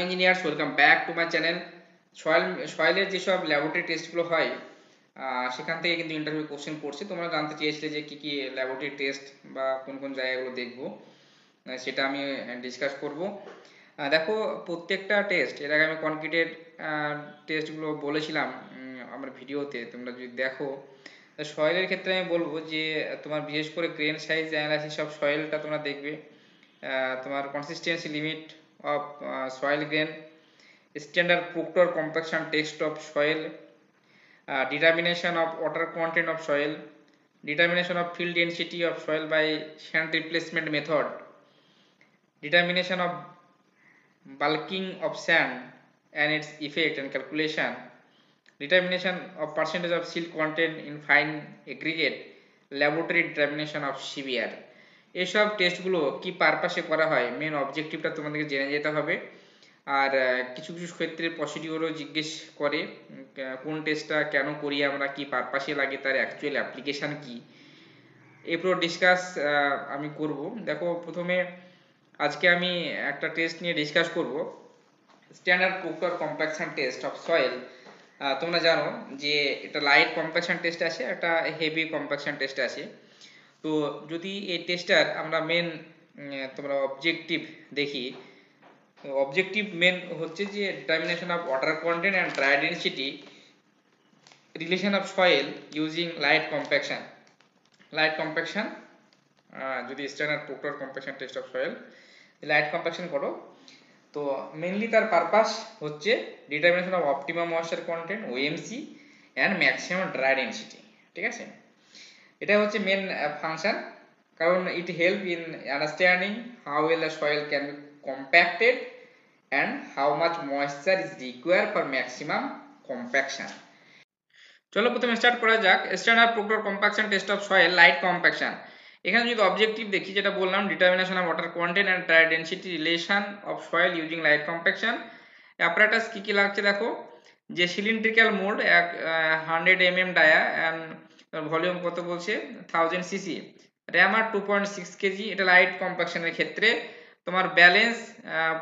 Engineers, welcome back to my channel. সয়েলের যেসব laboratory টেস্টগুলো হয় সেখান থেকে কিন্তু ইন্টারভিউ কোশ্চেন পড়ছে। তোমরা জানতে চেয়েছিলে যে কী কী ল্যাবরেটরি টেস্ট বা কোন কোন জায়গাগুলো দেখবো, সেটা আমি ডিসকাস করব। দেখো, প্রত্যেকটা টেস্ট এর আগে আমি কনক্রিটেড টেস্টগুলো বলেছিলাম আমার ভিডিওতে, তোমরা যদি দেখো। সয়েলের ক্ষেত্রে আমি বলবো যে তোমার বিশেষ করে গ্রেন সাইজ অ্যানালাইসিস অফ সয়েলটা তোমরা দেখবে। তোমার consistency limit of soil grain, standard Proctor compaction test of soil, determination of water content of soil, determination of field density of soil by sand replacement method, determination of bulking of sand and its effect and calculation, determination of percentage of silt content in fine aggregate, laboratory determination of CBR। এসব টেস্টগুলো কি পারপাসে করা হয়, main অবজেক্টিভটা তোমাদেরকে জেনে যেতে হবে। আর কিছু কিছু ক্ষেত্রে প্রসিডিওরও জিজ্ঞেস করে কোন টেস্টটা কেন করি আমরা, কি পারপাসে লাগে, তার অ্যাকচুয়াল অ্যাপ্লিকেশান কি, এরপর ডিসকাস আমি করব। দেখো, প্রথমে আজকে আমি একটা টেস্ট নিয়ে ডিসকাস করব, standard Proctor compaction test of soil. তোমরা জানো যে এটা লাইট কম্প্যাকশন টেস্ট আছে, একটা হেভি কম্প্যাকশন টেস্ট আছে। তো যদি এই টেস্টটার আমরা মেন তোমরা অবজেক্টিভ দেখি, অবজেক্টিভ মেন হচ্ছে যে determination of water content and dry density, relation of soil using light compaction. Light compaction যদি standard Proctor compaction test of soil light compaction করো, তো মেনলি তার পারপাস হচ্ছে determination of optimum moisture content OMC and maximum dry density. ঠিক আছে, এটা হচ্ছে main function, কারণ it help in understanding how well the soil can be compacted and how much moisture is required for maximum compaction। চলো প্রথমে start করা যাক standard Proctor compaction test of soil light compaction. এখানে যদি objective দেখি, যেটা বললাম determination of water content and dry density, relation of soil using light compaction. Apparatus কি কি লাগছে দেখো, যে cylindrical mould 100 mm dia and volume কত বলছে 1000 cc, র্যামার 2.6 kg, এটা লাইট কম্প্যাকশনের ক্ষেত্রে। তোমার ব্যালেন্স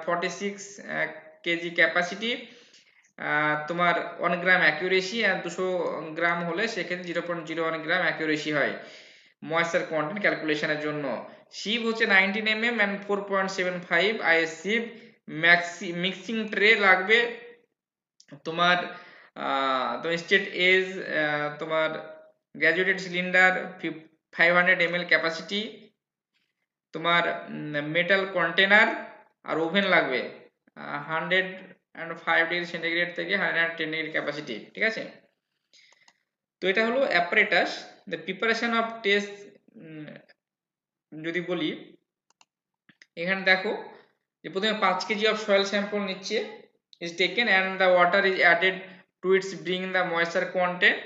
46 kg ক্যাপাসিটি, তোমার 1 গ্রাম অ্যাকিউরেসি, আর 200 গ্রাম হলে সেক্ষেত্রে 0.01 গ্রাম অ্যাকিউরেসি হয় ময়েশ্চার কন্টেন্ট ক্যালকুলেশনের জন্য। সিভ হচ্ছে 19 mm and 4.75 IS sieve. Mixing tray লাগবে তোমার, স্টেট এজ, তোমার গ্র্যাজুয়েটেড সিলিন্ডার 500 ml ক্যাপাসিটি, তোমার মেটাল কন্টেনার, আর ওভেন লাগবে 105 ডিগ্রি সেন্টিগ্রেড থেকে 110 ডিগ্রি ক্যাপাসিটি। ঠিক আছে, তো এটা হলো apparatus. The preparation of test যদি বলি, এখানে দেখো যে প্রথমে 5 কেজি অফ সয়েল স্যাম্পল নিচ্ছে is taken and the water is added to its bring the moisture content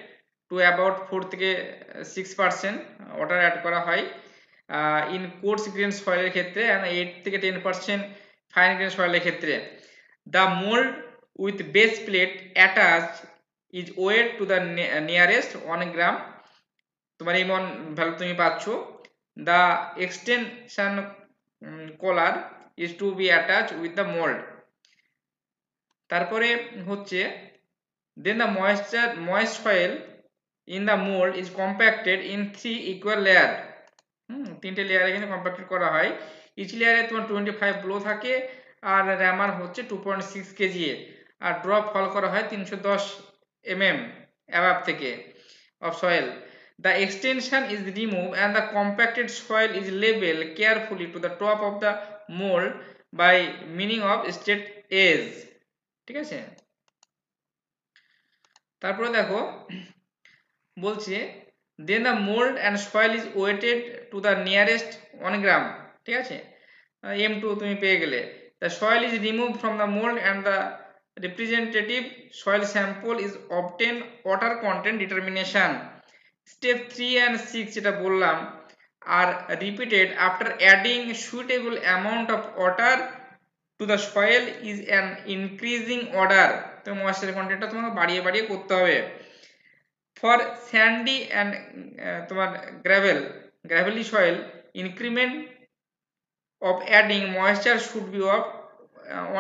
to about 4 থেকে 6% ওয়াটার অ্যাড করা হয় ইন কোর্স গ্রেন সয়েলের ক্ষেত্রে, and 8 থেকে 10% ফাইন গ্রেন সয়েলের ক্ষেত্রে। the mold with base plate attached is weighed to the nearest 1 gram, তোমার এই মন value তুমি পাচ্ছ। the extension collar is to be attached with the mold। তারপরে হচ্ছে then the moist soil in the mold is compacted in 3 equal layer। তিনটে লেয়ারে কিন্তু কম্প্যাক্টেড করা হয়। ইচ লেয়ারে তোমার 25 ব্লো থাকে, আর র্যামার হচ্ছে 2.6 কেজি, আর ড্রপ ফল করা হয় 310 mm অ্যাবাভ থেকে of soil। The extension is removed and the compacted soil is labeled carefully to the top of the mold by meaning of state age। ঠিক আছে, তারপরে দেখো বলছে then the mold and soil is weighted to the nearest 1 gram। ঠিক আছে, M2 তুমি পেয়ে গেলে। the soil is removed from the mold and the representative soil sample is obtained water content determination। step 3 and 6 যেটা বললাম are repeated after adding suitable amount of water to the soil is an increasing order। তো moisture কন্টেন্টটা তোমাকে বাড়িয়ে বাড়িয়ে করতে হবে। for sandy and তোমার gravelly soil, increment of adding moisture should be of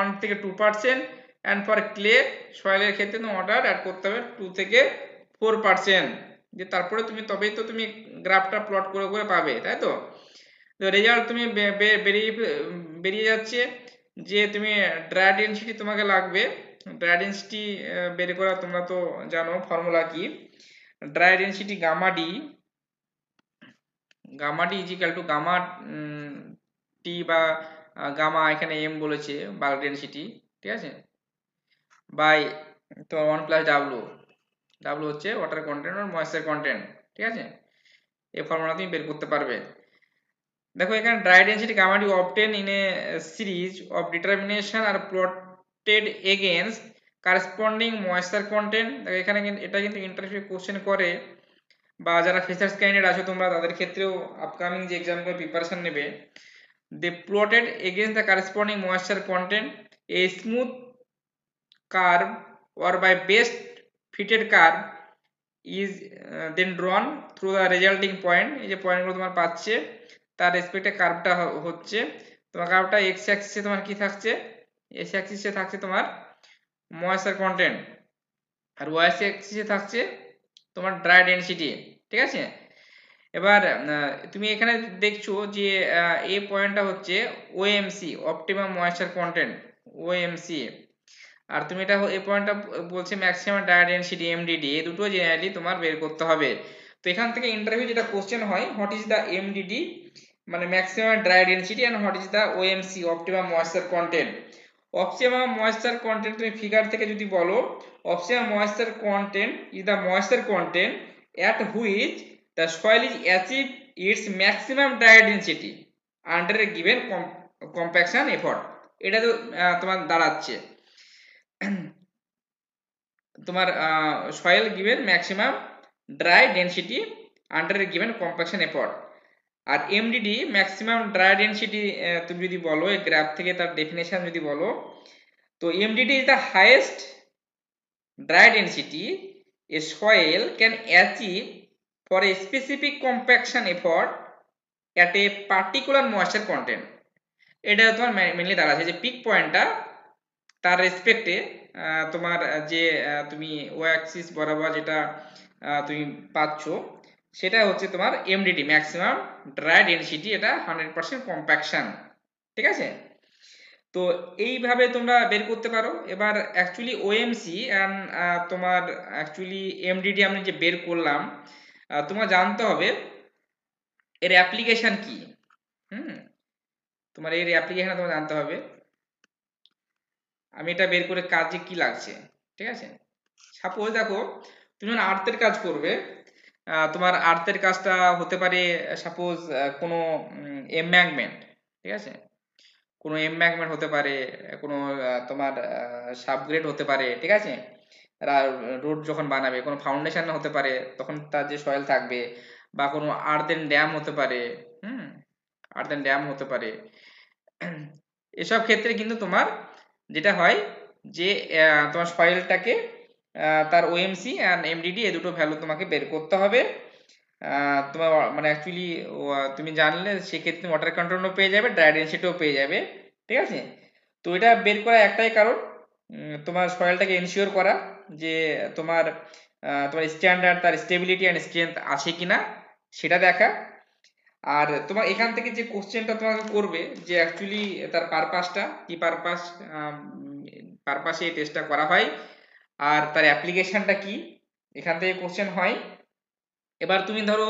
1 থেকে 2%, অ্যান্ড ফর ক্লে সয়েলের ক্ষেত্রে তোমার ওয়াটার অ্যাড করতে হবে 2 থেকে 4%, যে তারপরে তবেই তো তুমি গ্রাফটা প্লট করে করে পাবে, তাই তো। তো রেজাল্ট তুমি বেরিয়ে যাচ্ছে যে তুমি ড্রাই ডেনসিটি তোমাকে লাগবে। ড্রাই ডেনসিটি বের করা তোমরা তো জানো ফর্মুলা কি, dry density gamma d is equal to gamma t বা গামা এখানে এম বলেছে বাল্ক ডেনসিটি, ঠিক আছে, বাই তোমার 1 প্লাস ডাব্লু। ডাব্লু হচ্ছে ওয়াটার কন্টেন্ট আর ময়েশ্চার কন্টেন্ট, ঠিক আছে। এই ফর্মুলা তুমি বের করতে পারবে। দেখো এখানে dry density gamma d obtain in a series of determination are plotted against corresponding moisture content. দেখো এখানে কিন্তু এটা কিন্তু ইন্টারভিউ কোশ্চেন করে, বা যারা ফ্রেশার্স ক্যান্ডিডেট আছো তোমরা তাদের ক্ষেত্রেও আপকামিং যে এক্সামগুলো প্রিপারেশন নেবে, they plotted against the corresponding moisture content a smooth curve or by best fitted curve is then drawn through the resulting point। এই যে পয়েন্টগুলো তোমার পাচ্ছে তার রেসপেক্টে কার্ভটা হচ্ছে তোমার, কার্ভটা এক্স অ্যাক্সিসে তোমার কি থাকছে, এক্স অ্যাক্সিসে থাকছে তোমার ময়েশ্চার কন্টেন্ট, আর ওয়াই অ্যাক্সিসে থাকছে তোমার ড্রাই ডেনসিটি, ঠিক আছে। এবার তুমি এখানে দেখছো যে এই পয়েন্টটা হচ্ছে ওএমসি, অপটিমাম ময়েশ্চার কন্টেন্ট, ওএমসি, আর তুমি এটা এই পয়েন্টটা বলছে ম্যাক্সিমাম ড্রাই ডেনসিটি এমডিডি। এই দুটো জেনারেলি তোমার বের করতে হবে। তো এখান থেকে ইন্টারভিউ যেটা কোশ্চেন হয়, হোয়াট ইজ দ্য এমডিডি মানে maximum dry density, and what is the OMC optimum moisture content. Optimum moisture content তুমি ফিগার থেকে যদি বলো, optimum moisture content is the moisture content at which the soil is achieve its maximum dry density under a given compaction effort। এটা তো তোমার দাঁড়াচ্ছে তোমার soil given maximum dry density under a given compaction effort। আর MDD maximum dry density তুমি যদি বলো এই গ্রাফ থেকে তার ডেফিনেশন যদি বলো, তো MDD is the highest dry density a soil can achieve for a specific compaction effort at a particular moisture content। এটা তোমার মেইনলি দাঁড়াচ্ছে যে পিক পয়েন্টটা তার রেসপেক্টে তোমার যে তুমি ওয়াই অ্যাক্সিস বরাবর যেটা তুমি পাচ্ছ সেটা হচ্ছে তোমার এমডিটি ম্যাক্সিমাম ড্রাই ডেনসিটি, এটা 100% কম্প্যাকশন, ঠিক আছে। তো এইভাবে তোমরা বের করতে পারো। এবার অ্যাকচুয়ালি ওএমসি এন্ড তোমার অ্যাকচুয়ালি এমডিডি আমি যে বের করলাম, তোমার জানতে হবে এর অ্যাপ্লিকেশন কি। তোমার এর অ্যাপ্লিকেশন তোমার জানতে হবে। আমি এটা বের করে কাজে কি লাগছে, ঠিক আছে। সাপোজ দেখো তুমি যখন আর্থের কাজ করবে, তোমার আর্থের কাজটা হতে পারে সাপোজ কোনো এমব্যাঙ্কমেন্ট, ঠিক আছে, কোনো এমব্যাঙ্কমেন্ট হতে পারে, কোনো তোমার সাবগ্রেড হতে পারে, ঠিক আছে, রোড যখন বানাবে কোনো ফাউন্ডেশন হতে পারে তখন তার যে সয়েল থাকবে, বা কোনো আর্থেন ড্যাম হতে পারে, আর্থেন ড্যাম হতে পারে। এসব ক্ষেত্রে কিন্তু তোমার যেটা হয় যে তোমার সয়েলটাকে তার ওএমসি অ্যান্ড এমডিডি এই দুটো ভ্যালু তোমাকে বের করতে হবে। তোমার মানে অ্যাকচুয়ালি তুমি জানলে সেক্ষেত্রে ওয়াটার কন্টেন্টও পেয়ে যাবে, ড্রাই ডেনসিটিও পেয়ে যাবে, ঠিক আছে। তো এটা বের করা একটাই কারণ, তোমার সয়েলটাকে এনশিওর করা যে তোমার তোমার স্ট্যান্ডার্ড তার স্টেবিলিটি অ্যান্ড স্ট্রেংথ আছে কিনা সেটা দেখা। আর তোমার এখান থেকে যে কোশ্চেনটা তোমাকে করবে যে অ্যাকচুয়ালি তার পারপাসটা কি, পারপাসে এই টেস্টটা করা হয় আর তার অ্যাপ্লিকেশনটা কি, এখান থেকে কোশ্চেন হয়। এবার তুমি ধরো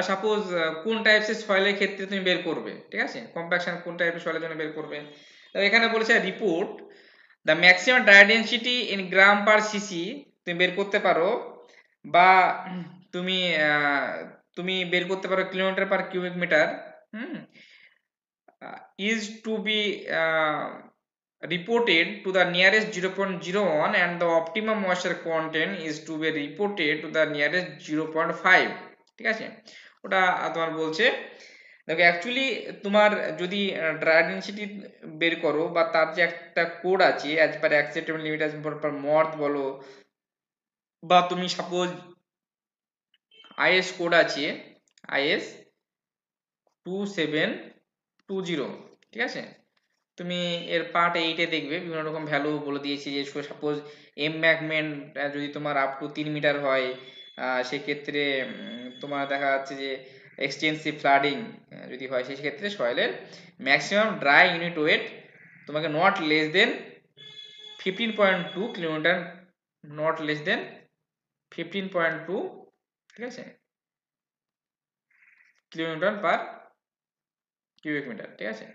সাপোজ কোন টাইপসের সয়েলের ক্ষেত্রে তুমি বের করবে, ঠিক আছে, কম্প্যাকশন কোন টাইপের সয়েলের জন্য বের করবে। তো এখানে বলেছে report the maximum dry density in gram per CC তুমি বের করতে পারো, বা তুমি তুমি বের করতে পারো kilometre per cubic metre is to be reported to the nearest 0.01 and the optimum moisture content is to be reported to the nearest 0.5, ঠিক আছে। ওটা তোমার বলছে দেখো অ্যাকচুয়ালি তোমার যদি ড্রাই ডেনসিটি বের করো বা তার যে একটা কোড আছে as per acceptable limit as per MoRTH বলো, বা তুমি সাপোজ আইএস কোড আছে আইএস 2720, ঠিক আছে। তো তুমি এর পার্ট 8-এ দেখবে বিভিন্ন রকম ভ্যালু বলে দিয়েছি, যে সাপোজ এমব্যাঙ্কমেন্ট যদি তোমার আপ টু 3 মিটার হয়, সেক্ষেত্রে তোমার দেখা যাচ্ছে যে এক্সটেন্সিভ ফ্লাডিং যদি হয়, সেক্ষেত্রে সয়েলের ম্যাক্সিমাম ড্রাই ইউনিট ওয়েট তোমাকে not less than 15.2 kilometre, not less than 15.2, ঠিক আছে, কিলোমিটার পার কিউবিক মিটার, ঠিক আছে।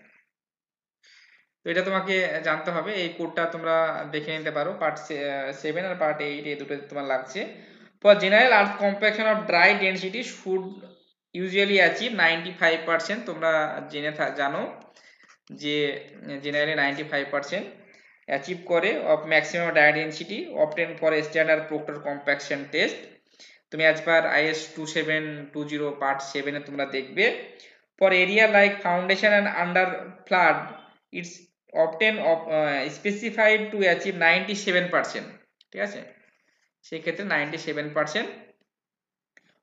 তো এটা তোমাকে জানতে হবে, এই কোডটা তোমরা দেখে নিতে পারো, পার্ট 7 আর পার্ট 8 এই দুটো তোমার লাগছে। For general earth compaction of dry density should usually achieve 95%, তোমরা জানো যে জেনারেলি 95% অ্যাচিভ করে of maximum dry density obtain for standard Proctor compaction test. তুমি অ্যাজ পার IS 2720 পার্ট 7 এ তোমরা দেখবে। For area like foundation and under flood it's obtain specified to achieve 97%, ঠিক আছে। সেক্ষেত্রে 97%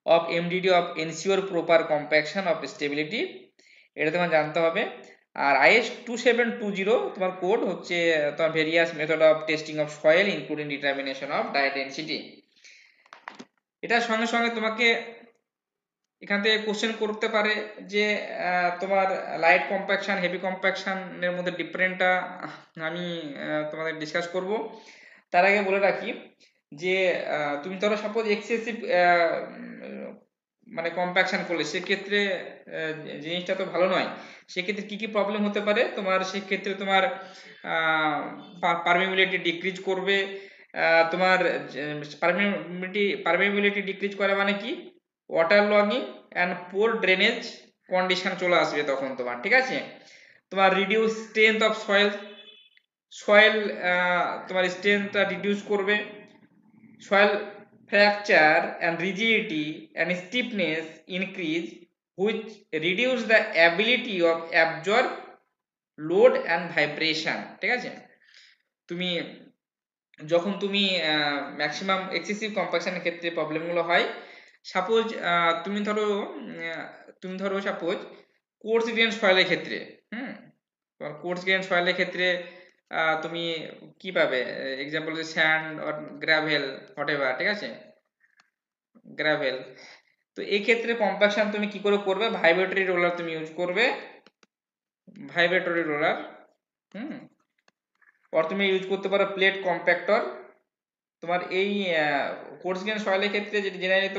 of MDD of ensure proper compaction of stability, এটা তোমার জানতে হবে। আর IS 2720 তোমার কোড হচ্ছে তোমার various method of testing of soil including determination of dry density. এটার সঙ্গে সঙ্গে তোমাকে এখান থেকে কোশ্চেন করতে পারে যে তোমার লাইট কম্প্যাকশন হেভি কম্প্যাকশনের মধ্যে ডিফারেন্টটা আমি তোমাদের ডিসকাস করব। তার আগে বলে রাখি যে তুমি ধরো সাপোজ এক্সেসিভ মানে কম্প্যাকশন করলে সেক্ষেত্রে জিনিসটা তো ভালো নয়। সেক্ষেত্রে কি কি প্রবলেম হতে পারে তোমার, সেক্ষেত্রে তোমার পারমিবিলিটি ডিক্রিজ করবে, তোমার পারমিবিলিটি ডিক্রিজ করা মানে কি, water logging and poor drainage condition চলে আসবে তখন তোমার, ঠিক আছে। তোমার রিডিউস স্ট্রেংথ অফ সয়েল তোমার স্ট্রেংথটা রিডিউস করবে, soil fracture and rigidity and stiffness increase which reduce the ability of absorb load and vibration, ঠিক আছে। তুমি যখন তুমি ম্যাক্সিমাম এক্সেসিভ কম্প্যাকশনের ক্ষেত্রে প্রবলেমগুলো হয়, সাপোজ তুমি ধরো সাপোজ কোর্স গ্রেন সয়েলের ক্ষেত্রে, কোর্স গ্রেন সয়েলের ক্ষেত্রে তুমি কি পাবে, example sand or gravel whatever, ঠিক আছে, গ্রাভেল। তো এই ক্ষেত্রে কম্প্যাকশন তুমি কি করে করবে, ভাইব্রেটরি রোলার তুমি ইউজ করবে, ভাইব্রেটরি রোলার, আর তুমি ইউজ করতে পারো প্লেট কম্প্যাক্টর। তোমার এই কোর্স গ্রেন সয়েলের ক্ষেত্রে জেনারেলি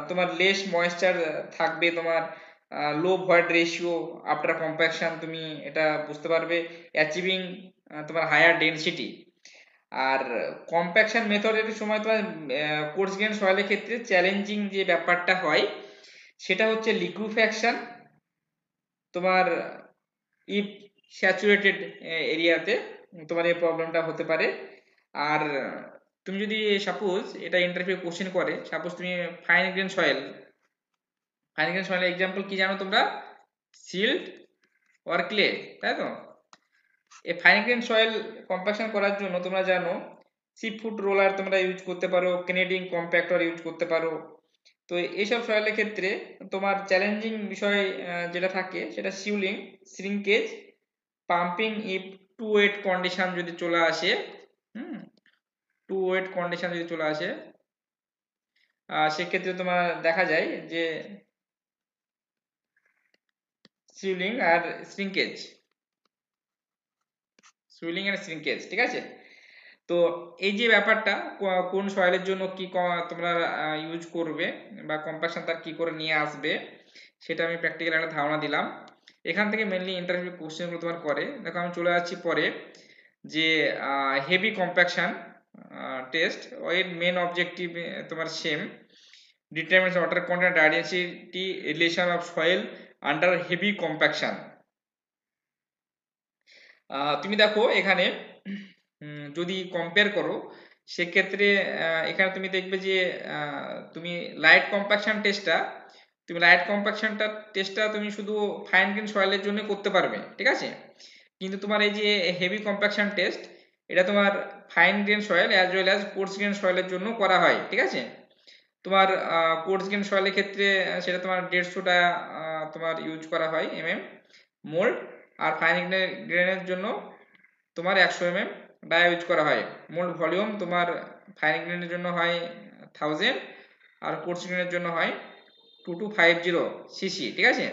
তোমার লেস ময়েশ্চার থাকবে, তোমার লো ভয়েড রেশিও আফটার কম্প্যাকশন, তুমি এটা বুঝতে পারবে, অ্যাচিভিং তোমার হায়ার ডেনসিটি। আর কম্প্যাকশন মেথডের সময় তোমার কোর্স গ্রেন সয়েলের ক্ষেত্রে চ্যালেঞ্জিং যে ব্যাপারটা হয় সেটা হচ্ছে লিকুইফ্যাকশন, তোমার ইফ স্যাচুরেটেড এরিয়াতে তোমার এই প্রবলেমটা হতে পারে। আর তুমি যদি সাপোজ এটা ইন্টারভিউ কোশ্চেন করে, সাপোজ তুমি ফাইন গ্রেন সয়েলের এক্সাম্পল কি জানো তোমরা, সিল্ট অর ক্লে, তাই তো। এই ফাইন গ্রেন সয়েল কম্প্যাকশন করার জন্য তোমরা জানো সিফুট রোলার তোমরা ইউজ করতে পারো, কেনেডিং কম্প্যাক্টর ইউজ করতে পারো। তো এইসব সয়েলের ক্ষেত্রে তোমার চ্যালেঞ্জিং বিষয় যেটা থাকে সেটা swelling, shrinkage, pumping if to wet condition যদি চলে আসে, টু ওয়েট কন্ডিশন যদি চলে আসে, সেক্ষেত্রে তোমার দেখা যায় যে সিউলিং আর শ্রিঙ্কেজ, ঠিক আছে। তো এই যে ব্যাপারটা কোন সয়েলের জন্য কি তোমরা ইউজ করবে বা কম্প্যাকশন তার কি করে নিয়ে আসবে, সেটা আমি প্র্যাকটিক্যাল একটা ধারণা দিলাম। এখান থেকে মেনলি ইন্টারভিউ কোশ্চেনগুলো তোমার করে দেখো। আমি চলে যাচ্ছি পরে যে হেভি কম্প্যাকশন টেস্ট, এর মেন অবজেক্টিভ তোমার same, determination water content density relation of soil under heavy compaction. তুমি দেখো এখানে যদি কম্পেয়ার করো সেক্ষেত্রে এখানে তুমি দেখবে যে তুমি লাইট কম্প্যাকশন টেস্টটা তুমি শুধু ফাইন গ্রেন সয়েলের জন্য করতে পারবে, ঠিক আছে। কিন্তু তোমার এই যে হেভি কম্প্যাকশন টেস্ট, এটা তোমার fine grain soil as well as coarse grain সয়েলের জন্য করা হয়, ঠিক আছে। তোমার কোর্স গ্রেন সয়েলের ক্ষেত্রে সেটা তোমার 150টা তোমার ইউজ করা হয় মোল্ড। আর ফাইন গ্রেনের জন্য তোমার 100 mm ডায়া ইউজ করা হয়। মোল্ড ভলিউম তোমার ফাইন গ্রেনের জন্য হয় 1000 আর কোর্স গ্রেনের জন্য হয় 2250 সিসি, ঠিক আছে।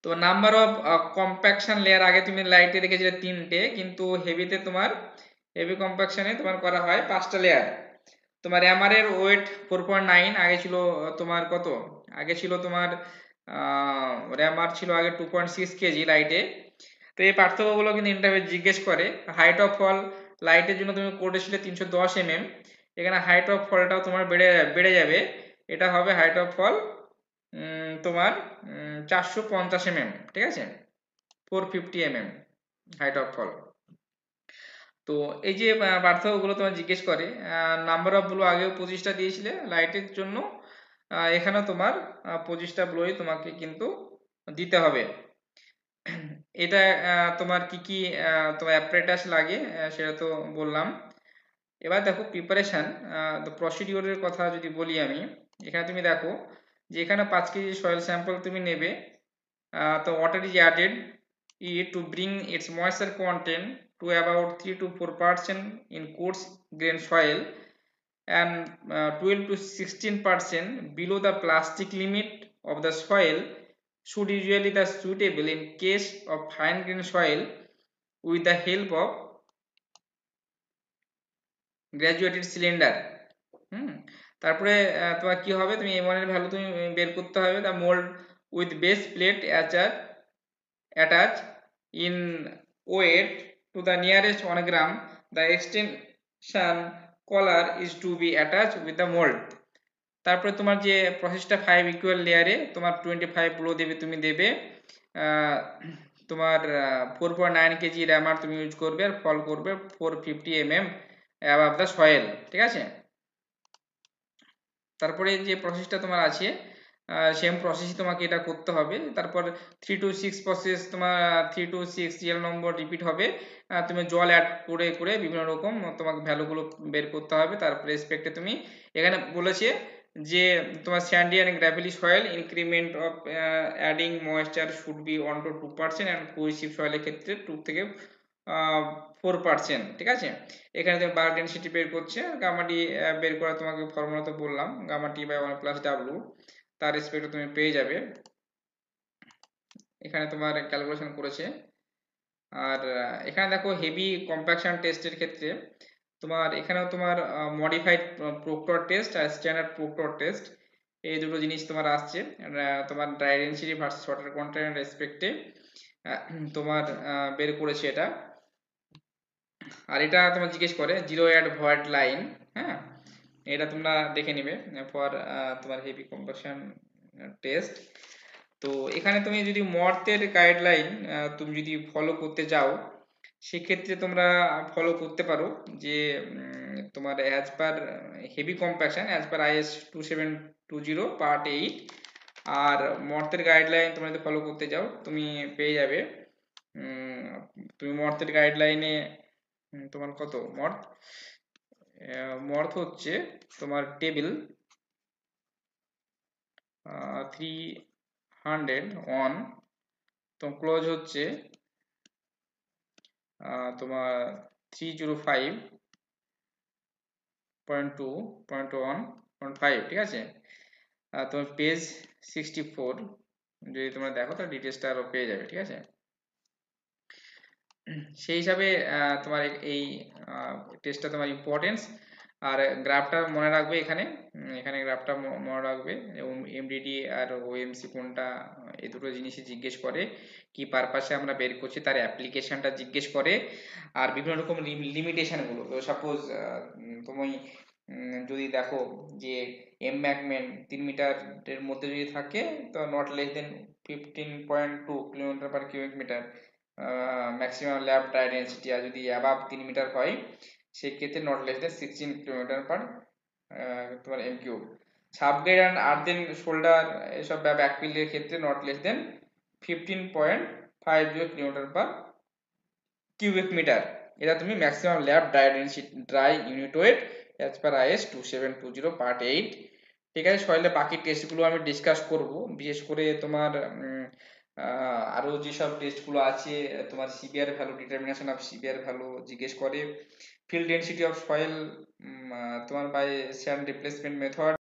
তো নাম্বার অফ কম্প্যাকশন লেয়ার আগে তুমি লাইটে দেখেছিলে 3টে, কিন্তু হেভিতে তোমার হেভি কম্প্যাকশনে তোমার করা হয় 5টা লেয়ার। তোমার এমআর এর ওয়েট 4.9, আগে ছিল তোমার কত, আগে ছিল তোমার র্যামার ছিল আগে 2.6 কেজি লাইটে। তো এই পার্থক্যগুলো কিন্তু ইন্টারভিউ জিজ্ঞেস করে। হাইট অফ ফল লাইটের জন্য তুমি করেছিলে 310 mm, এখানে হাইট অফ ফলটাও তোমার বেড়ে যাবে, এটা হবে হাইট অফ ফল তোমার 450 mm, ঠিক আছে, 450 mm হাইট অফ ফল। তো এই যে পার্থক্যগুলো তোমার জিজ্ঞেস করে। নাম্বার অফ ব্লো আগেও 25টা দিয়েছিলে লাইটের জন্য, এখানে তোমার 25টা ব্লোই তোমাকে কিন্তু দিতে হবে। এটা তোমার কি কি তোমার অ্যাপারেটাস লাগে সেটা তো বললাম। এবার দেখো প্রিপারেশন, তো প্রসিডিওরের কথা যদি বলি আমি, এখানে তুমি দেখো যে এখানে 5 কেজি সয়েল স্যাম্পল তুমি নেবে। তো water is added it to bring its moisture content to about 3 to 4% in coarse grain soil and 12 to 16% below the plastic limit of the soil should usually be suitable in case of fine grain soil with the help of graduated cylinder। তারপরে তোমার কি হবে, তুমি m1 এর value তুমি বের করতে হবে। the mold with base plate attached in weight to the nearest 1 gram, the extension collar is to be attached with the mold। তারপরে তোমার যে প্রসেসটা 5 ইকুয়াল লেয়ারে তোমার 25 ব্লো দেবে, তুমি দেবে তোমার 4.9 কেজি র্যামার তুমি ইউজ করবে আর ফল করবে 450 mm অ্যাবাভ দ্য সয়েল, ঠিক আছে। তারপরে যে প্রসেসটা তোমার আছে সেম প্রসেসই তোমাকে এটা করতে হবে। তারপর 3 to 6 প্রসেস তোমার 3 to 6 রিয়েল নম্বর রিপিট হবে। তুমি জল অ্যাড করে করে বিভিন্ন রকম তোমাকে ভ্যালুগুলো বের করতে হবে। তারপরে রেসপেক্টে তুমি এখানে বলেছে যে তোমার sandy and gravelly soil increment of adding moisture should be 1 to 2% and cohesive সয়েলের ক্ষেত্রে 2 থেকে 4%, ঠিক আছে। এখানে তুমি বার ডেনসিটি বের করছে, গামাটি বের করা তোমাকে ফর্মুলা তো বললাম, গামা টি বাই 1 প্লাস ডাব্লু, তার রেসপেক্টে তুমি পেয়ে যাবে। এখানে তোমার ক্যালকুলেশন করেছে। আর এখানে দেখো হেভি কম্প্যাকশন টেস্টের ক্ষেত্রে তোমার এখানেও তোমার মডিফাইড প্রক্টর টেস্ট আর স্ট্যান্ডার্ড প্রক্টর টেস্ট, এই দুটো জিনিস তোমার আসছে। তোমার dry density versus water content রেসপেক্টে তোমার বের করেছে এটা। আর এটা তোমার জিজ্ঞেস করে জিরো অ্যাড ভয়েড লাইন, হ্যাঁ, এটা তোমরা দেখে নিবে ফর তোমার হেভি কম্প্যাকশন টেস্ট। তো এখানে তুমি যদি মর্তের গাইডলাইন তুমি যদি ফলো করতে যাও, সেক্ষেত্রে তোমরা ফলো করতে পারো যে তোমার as per heavy compaction as per IS 2720 part 8, আর মর্তের গাইডলাইন তোমরা যদি ফলো করতে যাও তুমি পেয়ে যাবে। তুমি মর্তের গাইডলাইনে তোমার কত মর্থ হচ্ছে তোমার টেবিল 301, তো ক্লোজ হচ্ছে তোমার 305.2.1.5, ঠিক আছে। তোমার পেজ 64 যদি তোমরা দেখো তাহলে ডিটেলসটা আরো পেয়ে যাবে, ঠিক আছে। সেই হিসাবে তোমার এই টেস্টটা তোমার ইম্পর্টেন্স। আর গ্রাফটা মনে রাখবে, এখানে এখানে গ্রাফটা মনে রাখবে, এমডিডি আর ওএমসি কোনটা, এই দুটো জিনিসই জিজ্ঞেস করে, কি পারপাসে আমরা বের করছি তার অ্যাপ্লিকেশনটা জিজ্ঞেস করে, আর বিভিন্ন রকম লিমিটেশনগুলো। তো সাপোজ তুমি যদি দেখো যে এমব্যাঙ্কমেন্ট 3 মিটারের মধ্যে যদি থাকে তো not less than 15.2 kilometre per cubic metre maximum lab dry density, আর যদি অ্যাবাভ 3 মিটার হয় সেক্ষেত্রে not less than 16 kilometre per তোমার M cube. Subgrade and earthen shoulder এসব ব্যাকফিল্ডের ক্ষেত্রে not less than 15.50 kilometre per cubic metre. এটা তুমি maximum lab dry unit weight as per IS 2720 part 8, ঠিক আছে। সয়েলে বাকি টেস্টগুলো আমি ডিসকাস করব, বিশেষ করে তোমার আরো যেসব টেস্টগুলো আছে, তোমার severe value, determination of severe value জিজ্ঞেস করে, ফিল্ড ডেন্সিটি অফ সয়েল, তোমার বাই স্যান্ড রিপ্লেসমেন্ট মেথড,